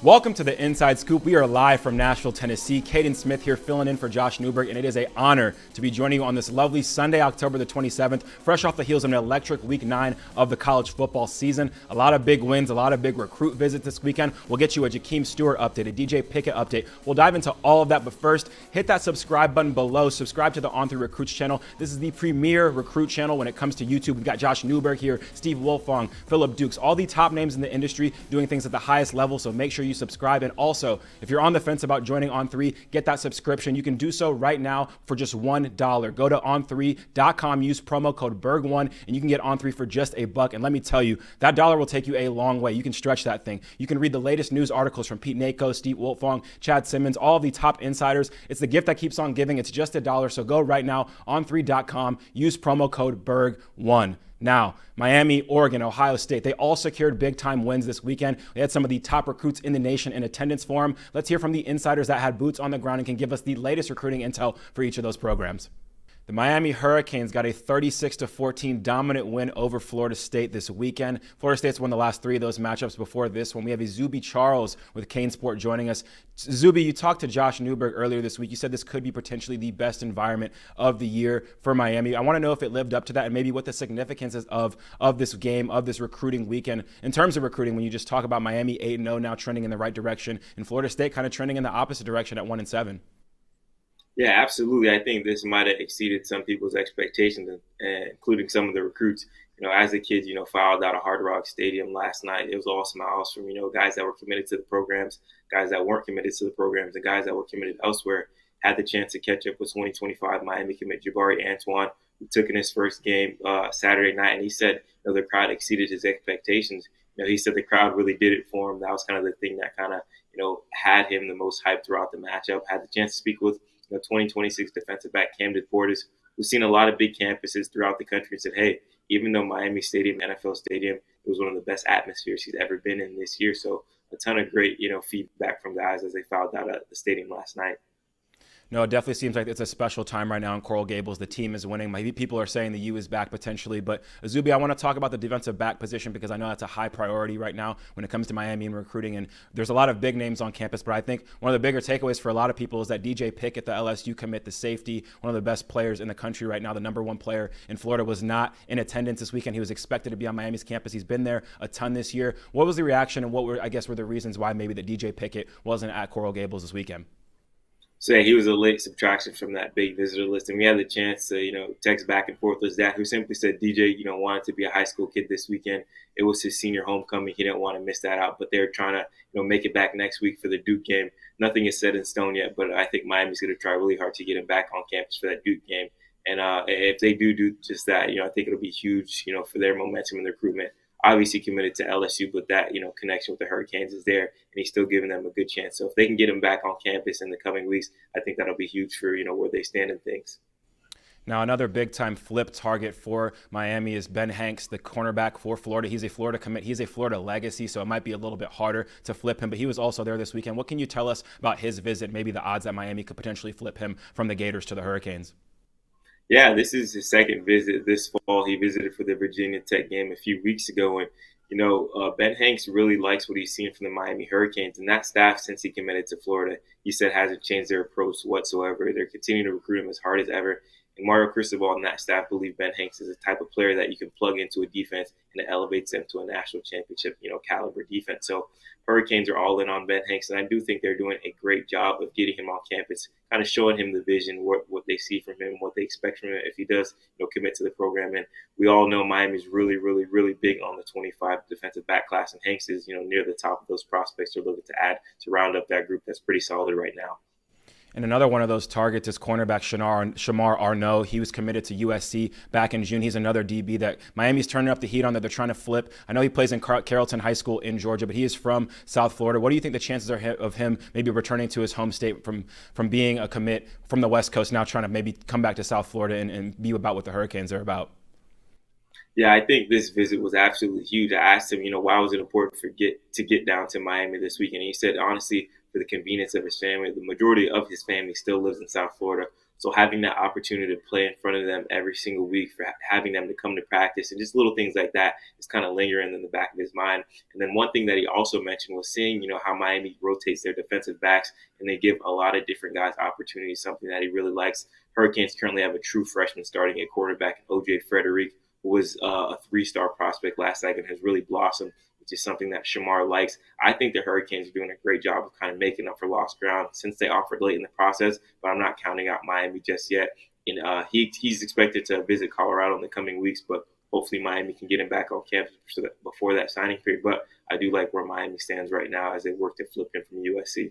Welcome to the Inside Scoop. We are live from Nashville, Tennessee. Caden Smith here filling in for Josh Newberg, and it is an honor to be joining you on this lovely Sunday, October the 27th, fresh off the heels of an electric Week 9 of the college football season. A lot of big wins, a lot of big recruit visits this weekend. We'll get you a Jakeem Stewart update, a DJ Pickett update. We'll dive into all of that, but first, hit that subscribe button below. Subscribe to the On3 Recruits channel. This is the premier recruit channel when it comes to YouTube. We've got Josh Newberg here, Steve Wolfong, Phillip Dukes, all the top names in the industry doing things at the highest level, so make sure you subscribe. And also, if you're on the fence about joining On3, get that subscription. You can do so right now for just $1. Go to on3.com, use promo code BERG1, and you can get On3 for just $1. And let me tell you, that dollar will take you a long way. You can stretch that thing. You can read the latest news articles from Pete Nako, Steve Wolfong, Chad Simmons, all of the top insiders. It's the gift that keeps on giving. It's just $1. So go right now, on3.com, use promo code BERG1. Now, Miami, Oregon, Ohio State, they all secured big-time wins this weekend. They had some of the top recruits in the nation in attendance for them. Let's hear from the insiders that had boots on the ground and can give us the latest recruiting intel for each of those programs. The Miami Hurricanes got a 36-14 dominant win over Florida State this weekend. Florida State's won the last three of those matchups before this one. We have a Zuby Charles with Kane Sport joining us. Zuby, you talked to Josh Newberg earlier this week. You said this could be potentially the best environment of the year for Miami. I want to know if it lived up to that and maybe what the significance is of this game, of this recruiting weekend. In terms of recruiting, when you just talk about Miami 8-0 now trending in the right direction and Florida State kind of trending in the opposite direction at 1-7. Yeah, absolutely. I think this might have exceeded some people's expectations, including some of the recruits. As a kid, filed out of Hard Rock Stadium last night. It was all smiles from, guys that were committed to the programs, guys that weren't committed to the programs, and guys that were committed elsewhere. Had the chance to catch up with 2025 Miami commit Jabari Antoine, who took in his first game Saturday night, and he said the crowd exceeded his expectations. He said the crowd really did it for him. That was kind of the thing that kind of, had him the most hyped throughout the matchup. Had the chance to speak with 2026 defensive back Camden Portis, who's seen a lot of big campuses throughout the country, and said, hey, even though Miami Stadium, NFL Stadium, it was one of the best atmospheres he's ever been in this year. So a ton of great, feedback from guys as they fouled out at the stadium last night. No, it definitely seems like it's a special time right now in Coral Gables. The team is winning. Maybe people are saying the U is back potentially. But Zuby, I want to talk about the defensive back position because I know that's a high priority right now when it comes to Miami and recruiting. And there's a lot of big names on campus. But I think one of the bigger takeaways for a lot of people is that DJ Pickett, the LSU commit, the safety, one of the best players in the country right now, the number one player in Florida, was not in attendance this weekend. He was expected to be on Miami's campus. He's been there a ton this year. What was the reaction and what were the reasons why maybe that DJ Pickett wasn't at Coral Gables this weekend? So yeah, he was a late subtraction from that big visitor list, and we had the chance to, text back and forth with Zach, who simply said DJ, wanted to be a high school kid this weekend. It was his senior homecoming. He didn't want to miss that out, but they're trying to, make it back next week for the Duke game. Nothing is set in stone yet, but I think Miami's going to try really hard to get him back on campus for that Duke game. And if they do just that, I think it'll be huge, for their momentum and recruitment. Obviously committed to LSU, but that, connection with the Hurricanes is there, and he's still giving them a good chance. So if they can get him back on campus in the coming weeks, I think that'll be huge for, where they stand in things. Now, another big-time flip target for Miami is Ben Hanks, the cornerback for Florida. He's a Florida commit. He's a Florida legacy, so it might be a little bit harder to flip him, but he was also there this weekend. What can you tell us about his visit, maybe the odds that Miami could potentially flip him from the Gators to the Hurricanes? Yeah, this is his second visit this fall. He visited for the Virginia Tech game a few weeks ago. And, Ben Hanks really likes what he's seen from the Miami Hurricanes. And that staff, since he committed to Florida, he said hasn't changed their approach whatsoever. They're continuing to recruit him as hard as ever. And Mario Cristobal and that staff believe Ben Hanks is the type of player that you can plug into a defense and it elevates them to a national championship, caliber defense. So Hurricanes are all in on Ben Hanks, and I do think they're doing a great job of getting him on campus, kind of showing him the vision, what they see from him, what they expect from him if he does, commit to the program. And we all know Miami's really, really, really big on the 25 defensive back class, and Hanks is, near the top of those prospects they're looking to add to round up that group that's pretty solid right now. And another one of those targets is cornerback Shamar Arnaud. He was committed to USC back in June. He's another DB that Miami's turning up the heat on, that they're trying to flip. I know he plays in Carrollton High School in Georgia, but he is from South Florida. What do you think the chances are of him maybe returning to his home state from being a commit from the West Coast, now trying to maybe come back to South Florida and be about what the Hurricanes are about? Yeah, I think this visit was absolutely huge. I asked him, why was it important to get down to Miami this weekend? And he said, honestly, for the convenience of his family. The majority of his family still lives in South Florida. So having that opportunity to play in front of them every single week, for having them to come to practice, and just little things like that is kind of lingering in the back of his mind. And then one thing that he also mentioned was seeing, how Miami rotates their defensive backs and they give a lot of different guys opportunities, something that he really likes. Hurricanes currently have a true freshman starting at quarterback, OJ Frederick, who was a 3-star prospect last night and has really blossomed, which is something that Shamar likes. I think the Hurricanes are doing a great job of kind of making up for lost ground since they offered late in the process, but I'm not counting out Miami just yet. And he's expected to visit Colorado in the coming weeks, but hopefully Miami can get him back on campus before that signing period. But I do like where Miami stands right now as they work to flip him from USC.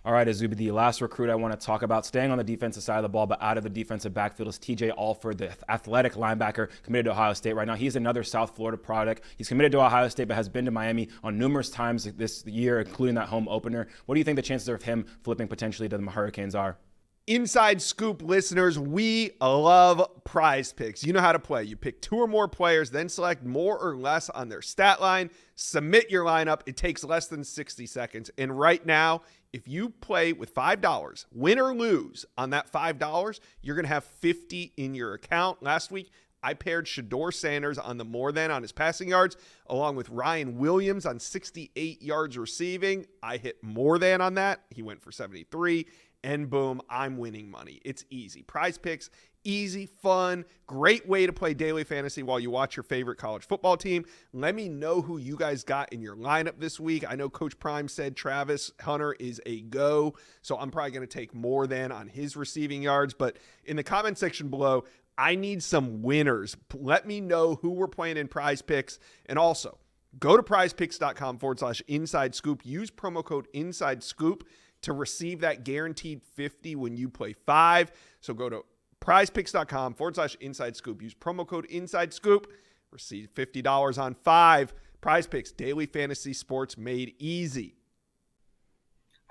All right, Azubi, the last recruit I want to talk about, staying on the defensive side of the ball, but out of the defensive backfield, is TJ Alford, the athletic linebacker committed to Ohio State right now. He's another South Florida product. He's committed to Ohio State, but has been to Miami on numerous times this year, including that home opener. What do you think the chances of him flipping potentially to the Hurricanes are? Inside Scoop listeners, we love Prize Picks. You know how to play. You pick 2 or more players, then select more or less on their stat line. Submit your lineup. It takes less than 60 seconds. And right now, if you play with $5, win or lose on that $5, you're going to have $50 in your account. Last week, I paired Shedeur Sanders on the more than on his passing yards, along with Ryan Williams on 68 yards receiving. I hit more than on that. He went for 73. And boom, I'm winning money. It's easy. Prize Picks, easy, fun, great way to play daily fantasy while you watch your favorite college football team. Let me know who you guys got in your lineup this week. I know Coach Prime said Travis Hunter is a go, so I'm probably going to take more than on his receiving yards. But in the comment section below, I need some winners. Let me know who we're playing in Prize Picks. And also, go to prizepicks.com/inside scoop. Use promo code inside scoop to receive that guaranteed 50 when you play 5. So go to prizepicks.com/inside scoop. Use promo code inside scoop. Receive $50 on 5. Prize Picks, daily fantasy sports made easy.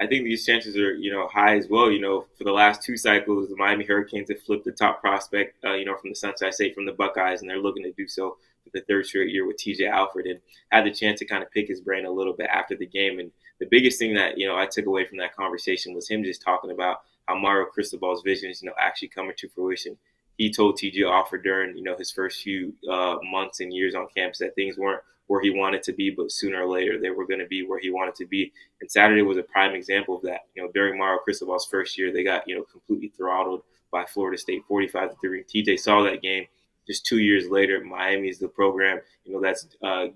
I think these chances are, high as well. For the last 2 cycles, the Miami Hurricanes have flipped the top prospect, from the Sunshine State, from the Buckeyes, and they're looking to do so for the 3rd straight year with TJ Alford, and had the chance to kind of pick his brain a little bit after the game. And the biggest thing that, I took away from that conversation was him just talking about how Mario Cristobal's vision is, actually coming to fruition. He told TJ Alford during, his first few months and years on campus that things weren't where he wanted to be, but sooner or later they were going to be where he wanted to be. And Saturday was a prime example of that. During Mario Cristobal's first year, they got, completely throttled by Florida State, 45-3. TJ saw that game. Just 2 years later, Miami is the program, that's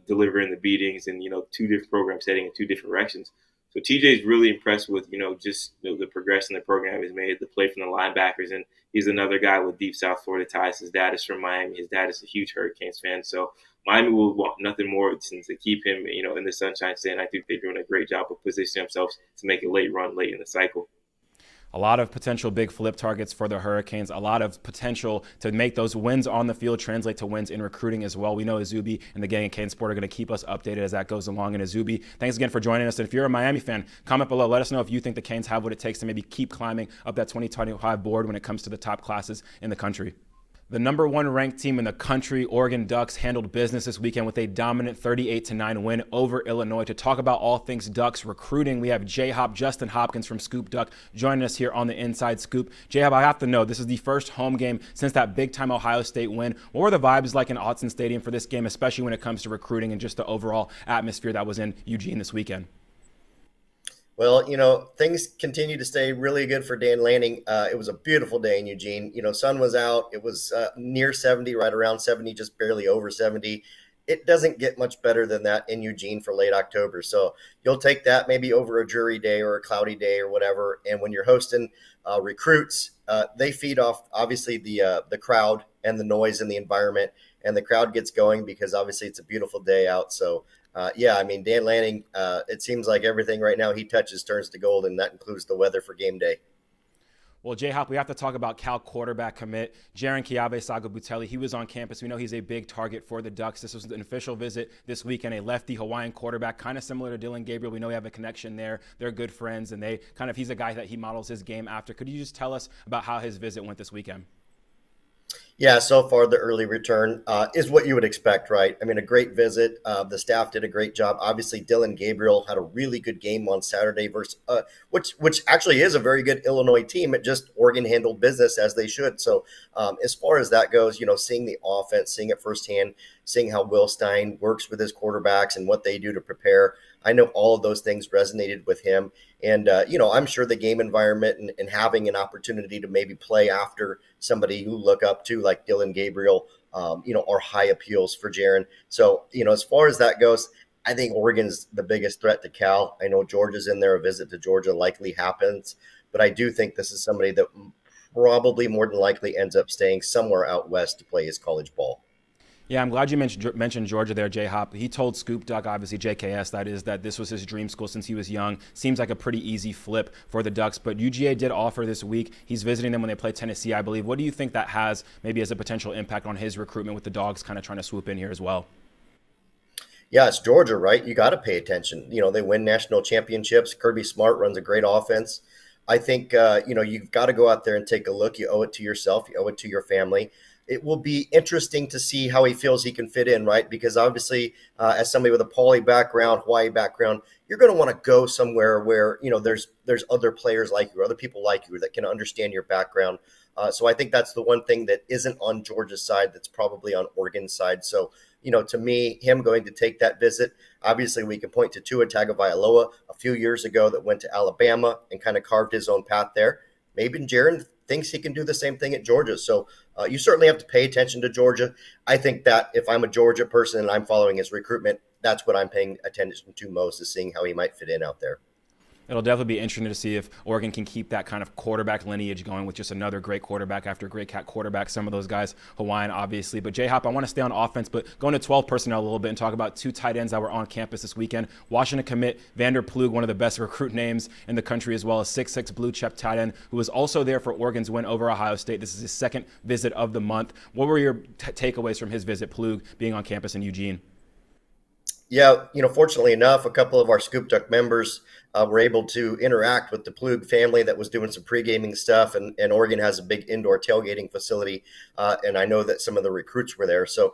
delivering the beatings, and, 2 different programs heading in 2 different directions. So TJ is really impressed with, just the progression the program has made, the play from the linebackers. And he's another guy with deep South Florida ties. His dad is from Miami. His dad is a huge Hurricanes fan. So Miami will want nothing more than to keep him, in the Sunshine State. And I think they're doing a great job of positioning themselves to make a late run late in the cycle. A lot of potential big flip targets for the Hurricanes. A lot of potential to make those wins on the field translate to wins in recruiting as well. We know Azubi and the gang at Kane Sport are going to keep us updated as that goes along. And Azubi, thanks again for joining us. And if you're a Miami fan, comment below. Let us know if you think the Canes have what it takes to maybe keep climbing up that 2025 board when it comes to the top classes in the country. The number 1 ranked team in the country, Oregon Ducks, handled business this weekend with a dominant 38-9 win over Illinois. To talk about all things Ducks recruiting, we have J-Hop, Justin Hopkins from Scoop Duck, joining us here on the Inside Scoop. J-Hop, I have to know, this is the first home game since that big-time Ohio State win. What were the vibes like in Autzen Stadium for this game, especially when it comes to recruiting and just the overall atmosphere that was in Eugene this weekend? Well, things continue to stay really good for Dan Lanning. It was a beautiful day in Eugene. Sun was out. It was near 70, right around 70, just barely over 70. It doesn't get much better than that in Eugene for late October. So you'll take that maybe over a jury day or a cloudy day or whatever. And when you're hosting recruits, they feed off, obviously, the crowd and the noise and the environment. And the crowd gets going because, obviously, it's a beautiful day out. So Dan Lanning, it seems like everything right now he touches turns to gold, and that includes the weather for game day. Well, J-Hop, we have to talk about Cal quarterback commit Jaron Kiave-Sagabutelli. He was on campus. We know he's a big target for the Ducks. This was an official visit this weekend, a lefty Hawaiian quarterback, kind of similar to Dylan Gabriel. We know we have a connection there. They're good friends, and he's a guy that he models his game after. Could you just tell us about how his visit went this weekend? Yeah, so far the early return is what you would expect, right? I mean, a great visit. The staff did a great job. Obviously, Dylan Gabriel had a really good game on Saturday versus which actually is a very good Illinois team. It just Oregon handled business as they should. So as far as that goes, seeing the offense, seeing it firsthand, seeing how Will Stein works with his quarterbacks and what they do to prepare. I know all of those things resonated with him. And, I'm sure the game environment and having an opportunity to maybe play after somebody you look up to like Dylan Gabriel, are high appeals for Jaron. So, as far as that goes, I think Oregon's the biggest threat to Cal. I know Georgia's in there. A visit to Georgia likely happens. But I do think this is somebody that probably more than likely ends up staying somewhere out west to play his college ball. Yeah, I'm glad you mentioned Georgia there, J-Hop. He told Scoop Duck, obviously JKS, that this was his dream school since he was young. Seems like a pretty easy flip for the Ducks, but UGA did offer this week. He's visiting them when they play Tennessee, I believe. What do you think that has maybe as a potential impact on his recruitment with the Dogs kind of trying to swoop in here as well? Yeah, it's Georgia, right? You got to pay attention. They win national championships. Kirby Smart runs a great offense. I think, you've got to go out there and take a look. You owe it to yourself. You owe it to your family. It will be interesting to see how he feels he can fit in, right? Because obviously, as somebody with a Pauley background, Hawaii background, you're going to want to go somewhere where, there's other players like you, other people like you that can understand your background. So I think that's the one thing that isn't on Georgia's side that's probably on Oregon's side. So, to me, him going to take that visit, obviously we can point to Tua Tagovailoa a few years ago that went to Alabama and kind of carved his own path there. Maybe Jaron thinks he can do the same thing at Georgia. So you certainly have to pay attention to Georgia. I think that if I'm a Georgia person and I'm following his recruitment, that's what I'm paying attention to most, is seeing how he might fit in out there. It'll definitely be interesting to see if Oregon can keep that kind of quarterback lineage going with just another great quarterback after great cat quarterback. Some of those guys, Hawaiian, obviously. But J-Hop, I want to stay on offense, but go into 12 personnel a little bit and talk about two tight ends that were on campus this weekend. Washington commit Vander Plug, one of the best recruit names in the country, as well as 6'6" blue chip tight end, who was also there for Oregon's win over Ohio State. This is his second visit of the month. What were your takeaways from his visit, Plug, being on campus in Eugene? Yeah, fortunately enough, a couple of our Scoop Duck members were able to interact with the Plug family that was doing some pre-gaming stuff, and Oregon has a big indoor tailgating facility, and I know that some of the recruits were there. So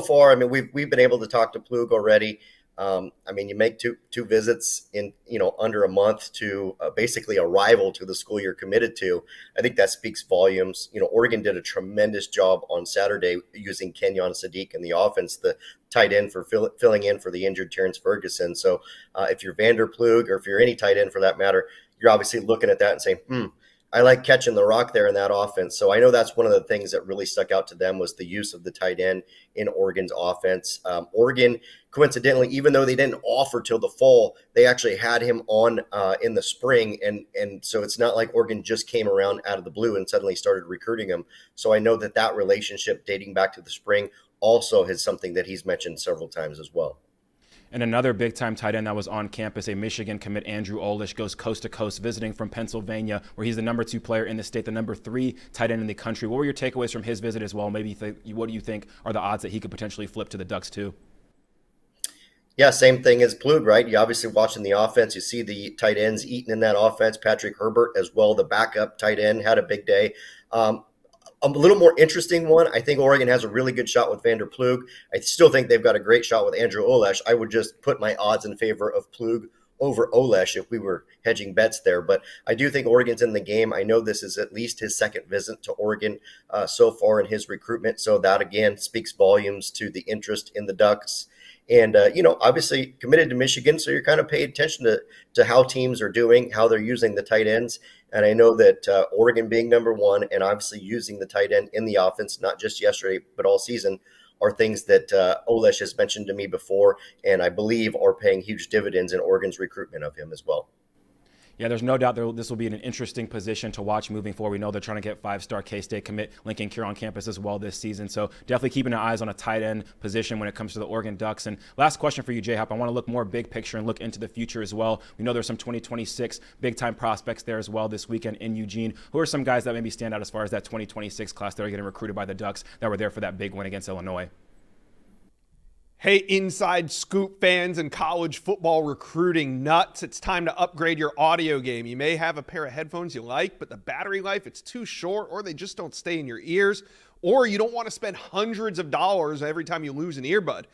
far, I mean, we've been able to talk to Plug already. You make two visits in under a month to basically a rival to the school you're committed to. I think that speaks volumes. Oregon did a tremendous job on Saturday using Kenyon Sadiq in the offense, the tight end for filling in for the injured Terrence Ferguson. So if you're Vander Plug, or if you're any tight end for that matter, you're obviously looking at that and saying, I like catching the rock there in that offense. So I know that's one of the things that really stuck out to them was the use of the tight end in Oregon's offense. Oregon, coincidentally, even though they didn't offer till the fall, they actually had him on in the spring. And so it's not like Oregon just came around out of the blue and suddenly started recruiting him. So I know that relationship dating back to the spring also is something that he's mentioned several times as well. And another big-time tight end that was on campus, a Michigan commit, Andrew Olish, goes coast to coast visiting from Pennsylvania, where he's the number 2 player in the state, the number 3 tight end in the country. What were your takeaways from his visit as well? Maybe what do you think are the odds that he could potentially flip to the Ducks too? Yeah, same thing as Plug, right? You obviously watching the offense, you see the tight ends eating in that offense. Patrick Herbert as well, the backup tight end, had a big day. A little more interesting one, I think Oregon has a really good shot with Vander Plug. I still think they've got a great shot with Andrew Olesh. I would just put my odds in favor of Plug over Olesh if we were hedging bets there. But I do think Oregon's in the game. I know this is at least his second visit to Oregon so far in his recruitment. So that, again, speaks volumes to the interest in the Ducks. And, obviously committed to Michigan, so you're kind of paying attention to how teams are doing, how they're using the tight ends. And I know that Oregon being number 1 and obviously using the tight end in the offense, not just yesterday, but all season, are things that Olesh has mentioned to me before, and I believe are paying huge dividends in Oregon's recruitment of him as well. Yeah, there's no doubt this will be an interesting position to watch moving forward. We know they're trying to get 5-star K-State commit Lincoln Cure on campus as well this season. So definitely keeping our eyes on a tight end position when it comes to the Oregon Ducks. And last question for you, J-Hop. I want to look more big picture and look into the future as well. We know there's some 2026 big-time prospects there as well this weekend in Eugene. Who are some guys that maybe stand out as far as that 2026 class that are getting recruited by the Ducks that were there for that big win against Illinois? Hey, Inside Scoop fans and college football recruiting nuts, it's time to upgrade your audio game. You may have a pair of headphones you like, but the battery life, it's too short, or they just don't stay in your ears. or you don't want to spend hundreds of dollars every time you lose an earbud,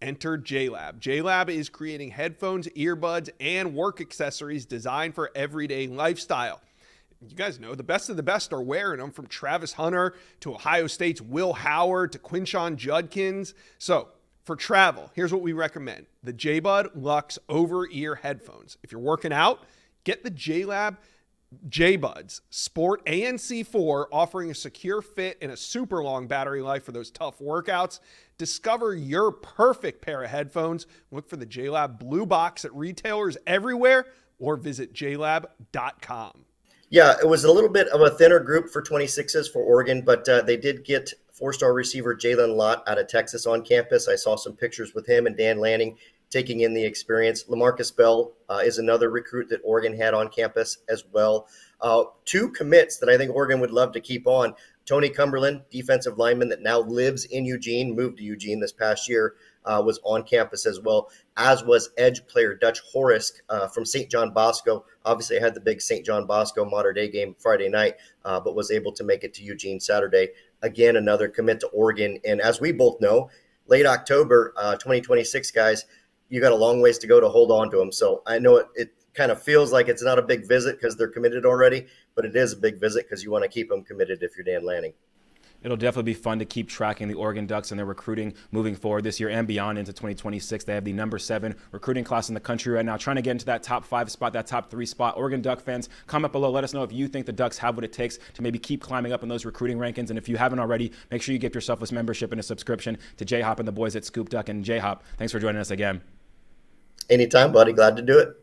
enter JLab. JLab is creating headphones, earbuds, and work accessories designed for everyday lifestyle. You guys know the best of the best are wearing them, from Travis Hunter to Ohio State's Will Howard to Quinshon Judkins. So for travel, here's what we recommend: the JBud Lux over-ear headphones. If you're working out, get the JLab JBuds Sport ANC4, offering a secure fit and a super long battery life for those tough workouts. Discover your perfect pair of headphones. Look for the JLab Blue Box at retailers everywhere, or visit jlab.com. Yeah, it was a little bit of a thinner group for 26s for Oregon, but they did get four-star receiver Jalen Lott out of Texas on campus. I saw some pictures with him and Dan Lanning taking in the experience. LaMarcus Bell is another recruit that Oregon had on campus as well. Two commits that I think Oregon would love to keep on. Tony Cumberland, defensive lineman that now lives in Eugene, moved to Eugene this past year, was on campus as well, as was edge player Dutch Horrisk from St. John Bosco. Obviously, I had the big St. John Bosco Mater Dei game Friday night, but was able to make it to Eugene Saturday. Again, another commit to Oregon. And as we both know, late October 2026, guys, you got a long ways to go to hold on to them. So I know it kind of feels like it's not a big visit because they're committed already, but it is a big visit because you want to keep them committed if you're Dan Lanning. It'll definitely be fun to keep tracking the Oregon Ducks and their recruiting moving forward this year and beyond into 2026. They have the number 7 recruiting class in the country right now, trying to get into that top 5 spot, that top 3 spot. Oregon Duck fans, comment below. Let us know if you think the Ducks have what it takes to maybe keep climbing up in those recruiting rankings. And if you haven't already, make sure you get yourself a membership and a subscription to J-Hop and the boys at Scoop Duck. And J-Hop, thanks for joining us again. Anytime, buddy. Glad to do it.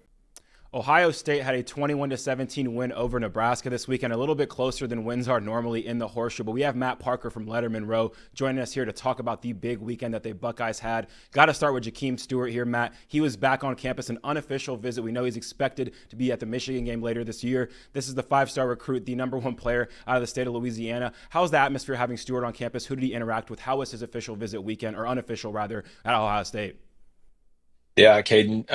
Ohio State had a 21-17 win over Nebraska this weekend, a little bit closer than wins are normally in the Horseshoe. But we have Matt Parker from Letterman Row joining us here to talk about the big weekend that the Buckeyes had. Got to start with Jakeem Stewart here, Matt. He was back on campus, an unofficial visit. We know he's expected to be at the Michigan game later this year. This is the 5-star recruit, the number 1 player out of the state of Louisiana. How's the atmosphere having Stewart on campus? Who did he interact with? How was his official visit weekend, or unofficial rather, at Ohio State? Yeah, Caden.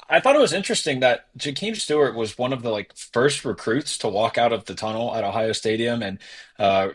I thought it was interesting that Jakeem Stewart was one of the first recruits to walk out of the tunnel at Ohio Stadium and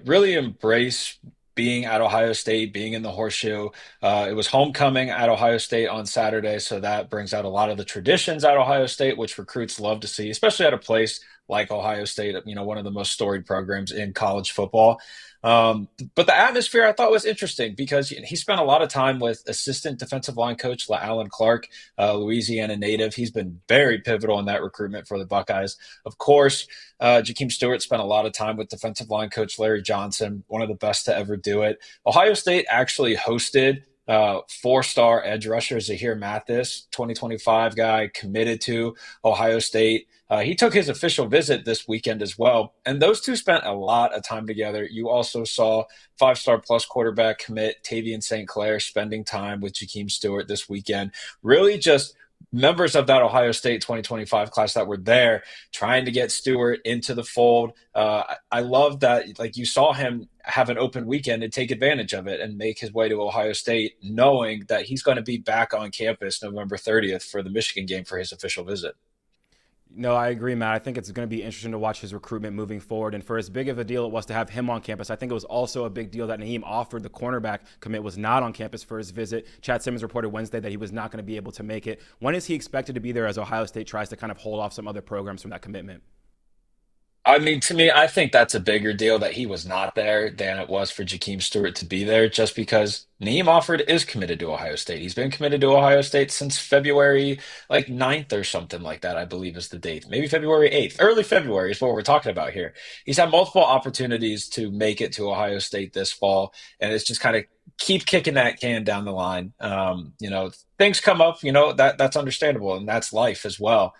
really embrace being at Ohio State, being in the Horseshoe. It was homecoming at Ohio State on Saturday, so that brings out a lot of the traditions at Ohio State, which recruits love to see, especially at a place like Ohio State, one of the most storied programs in college football. But the atmosphere I thought was interesting because he spent a lot of time with assistant defensive line coach Alan Clark, Louisiana native. He's been very pivotal in that recruitment for the Buckeyes. Of course, Jakeem Stewart spent a lot of time with defensive line coach Larry Johnson, one of the best to ever do it. Ohio State actually hosted 4-star edge rusher Zahir Mathis, 2025 guy, committed to Ohio State. He took his official visit this weekend as well, and those two spent a lot of time together. You also saw 5-star plus quarterback commit Tavian St. Clair spending time with Jakeem Stewart this weekend. Really just members of that Ohio State 2025 class that were there trying to get Stewart into the fold. I love that you saw him have an open weekend and take advantage of it and make his way to Ohio State, knowing that he's going to be back on campus November 30th for the Michigan game for his official visit. No, I agree, Matt. I think it's going to be interesting to watch his recruitment moving forward. And for as big of a deal it was to have him on campus, I think it was also a big deal that Naheem Offord, the cornerback commit, was not on campus for his visit. Chad Simmons reported Wednesday that he was not going to be able to make it. When is he expected to be there as Ohio State tries to kind of hold off some other programs from that commitment? To me, I think that's a bigger deal that he was not there than it was for Jakeem Stewart to be there, just because Naeem Offord is committed to Ohio State. He's been committed to Ohio State since February 9th or something like that, I believe is the date. Maybe February 8th. Early February is what we're talking about here. He's had multiple opportunities to make it to Ohio State this fall, and it's just kind of keep kicking that can down the line. Things come up, that's understandable, and that's life as well.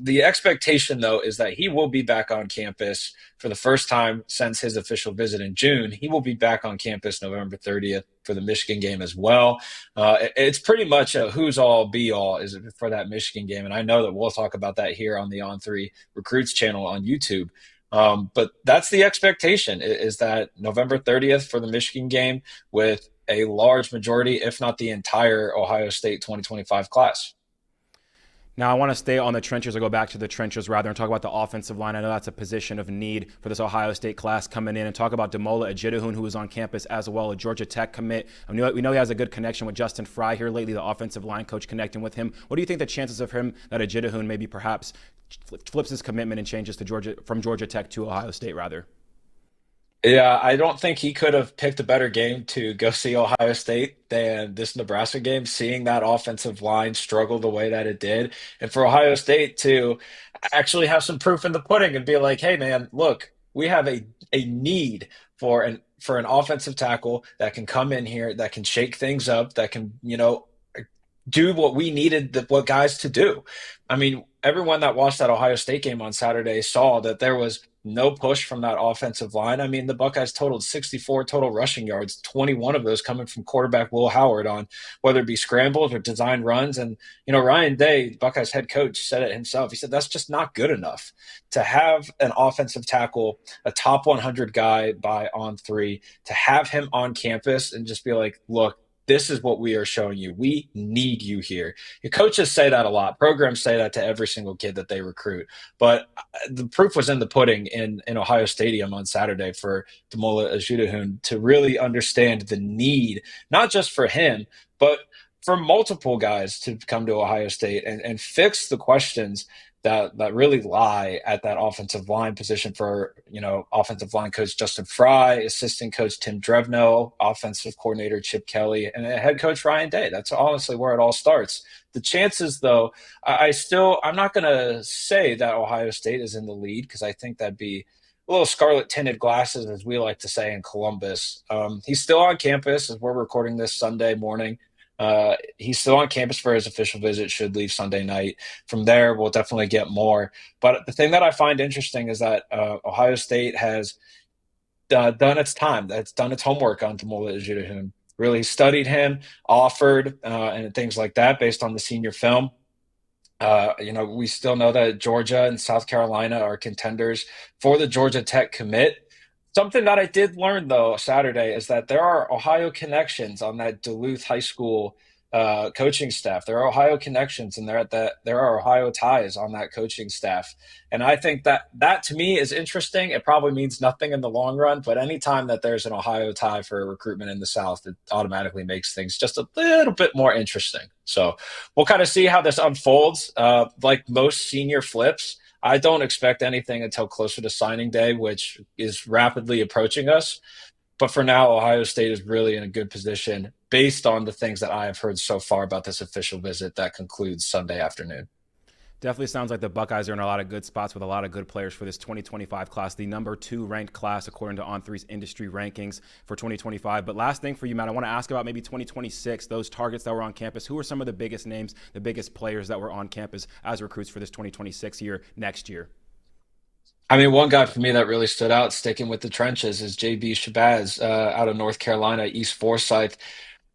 The expectation, though, is that he will be back on campus for the first time since his official visit in June. He will be back on campus November 30th for the Michigan game as well. It's pretty much a who's all be all is for that Michigan game. And I know that we'll talk about that here on the On3 Recruits channel on YouTube. But that's the expectation, is that November 30th for the Michigan game with a large majority, if not the entire Ohio State 2025 class. Now, I want to stay on the trenches or go back to the trenches rather and talk about the offensive line. I know that's a position of need for this Ohio State class coming in, and talk about Demola Ajitahun, who is on campus as well, a Georgia Tech commit. We know he has a good connection with Justin Fry here lately, the offensive line coach connecting with him. What do you think the chances of him that Ajitahun maybe perhaps flips his commitment and changes to from Georgia Tech to Ohio State rather? Yeah, I don't think he could have picked a better game to go see Ohio State than this Nebraska game, seeing that offensive line struggle the way that it did. And for Ohio State to actually have some proof in the pudding and be like, hey man, look, we have a need for an offensive tackle that can come in here, that can shake things up, that can, do what we needed what guys to do. I mean, everyone that watched that Ohio State game on Saturday saw that there was no push from that offensive line. I mean, the Buckeyes totaled 64 total rushing yards, 21 of those coming from quarterback Will Howard on whether it be scrambles or design runs. And, Ryan Day, Buckeyes head coach, said it himself. He said that's just not good enough to have an offensive tackle, a top 100 guy by on three, to have him on campus and just be like, look, this is what we are showing you. We need you here. Your coaches say that a lot. Programs say that to every single kid that they recruit. But the proof was in the pudding in Ohio Stadium on Saturday for Demola Ajitahun to really understand the need, not just for him, but for multiple guys to come to Ohio State and fix the questions that really lie at that offensive line position for, offensive line coach Justin Fry, assistant coach Tim Drevno, offensive coordinator Chip Kelly, and head coach Ryan Day. That's honestly where it all starts. The chances, though, I'm not going to say that Ohio State is in the lead because I think that'd be a little scarlet tinted glasses, as we like to say in Columbus. He's still on campus as we're recording this Sunday morning. He's still on campus for his official visit, should leave Sunday night. From there, we'll definitely get more. But the thing that I find interesting is that Ohio State has done its time. That's done its homework on Demola Ajitahun. Really studied him, offered, and things like that based on the senior film. We still know that Georgia and South Carolina are contenders for the Georgia Tech commit. Something that I did learn, though, Saturday is that there are Ohio connections on that Duluth High School coaching staff. There are Ohio connections, and there are Ohio ties on that coaching staff. And I think that to me is interesting. It probably means nothing in the long run, but anytime that there's an Ohio tie for a recruitment in the South, it automatically makes things just a little bit more interesting. So we'll kind of see how this unfolds. Like most senior flips, I don't expect anything until closer to signing day, which is rapidly approaching us. But for now, Ohio State is really in a good position based on the things that I have heard so far about this official visit that concludes Sunday afternoon. Definitely sounds like the Buckeyes are in a lot of good spots with a lot of good players for this 2025 class, the number 2 ranked class according to On3's industry rankings for 2025. But last thing for you, Matt, I want to ask about maybe 2026, those targets that were on campus. Who are some of the biggest names, the biggest players that were on campus as recruits for this 2026 year, next year? I mean, one guy for me that really stood out, sticking with the trenches, is JB Shabazz out of North Carolina, East Forsyth.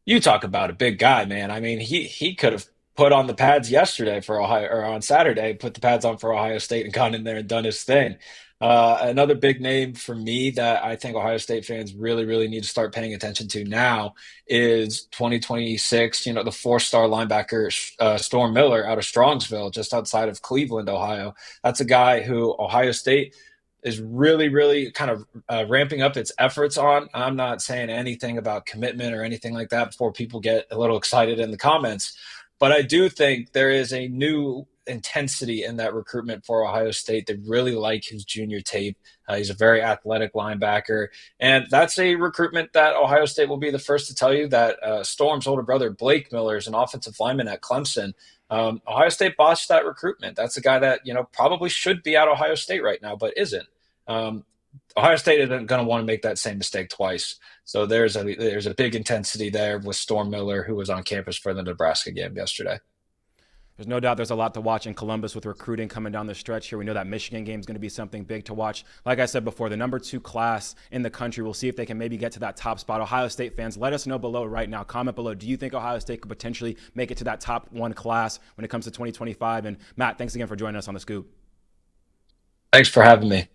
You talk about a big guy, man. I mean, he could have put on the pads yesterday for Ohio, or on Saturday, put the pads on for Ohio State and gone in there and done his thing. Another big name for me that I think Ohio State fans really, really need to start paying attention to now is 2026, the 4-star linebacker, Storm Miller out of Strongsville, just outside of Cleveland, Ohio. That's a guy who Ohio State is really, really kind of ramping up its efforts on. I'm not saying anything about commitment or anything like that before people get a little excited in the comments. But I do think there is a new intensity in that recruitment for Ohio State. They really like his junior tape. He's a very athletic linebacker. And that's a recruitment that Ohio State will be the first to tell you that Storm's older brother, Blake Miller, is an offensive lineman at Clemson. Ohio State botched that recruitment. That's a guy that, probably should be at Ohio State right now, but isn't. Ohio State isn't going to want to make that same mistake twice. So there's a big intensity there with Storm Miller, who was on campus for the Nebraska game yesterday. There's no doubt there's a lot to watch in Columbus with recruiting coming down the stretch here. We know that Michigan game is going to be something big to watch. Like I said before, the number 2 class in the country. We'll see if they can maybe get to that top spot. Ohio State fans, let us know below right now. Comment below. Do you think Ohio State could potentially make it to that top 1 class when it comes to 2025? And Matt, thanks again for joining us on The Scoop. Thanks for having me.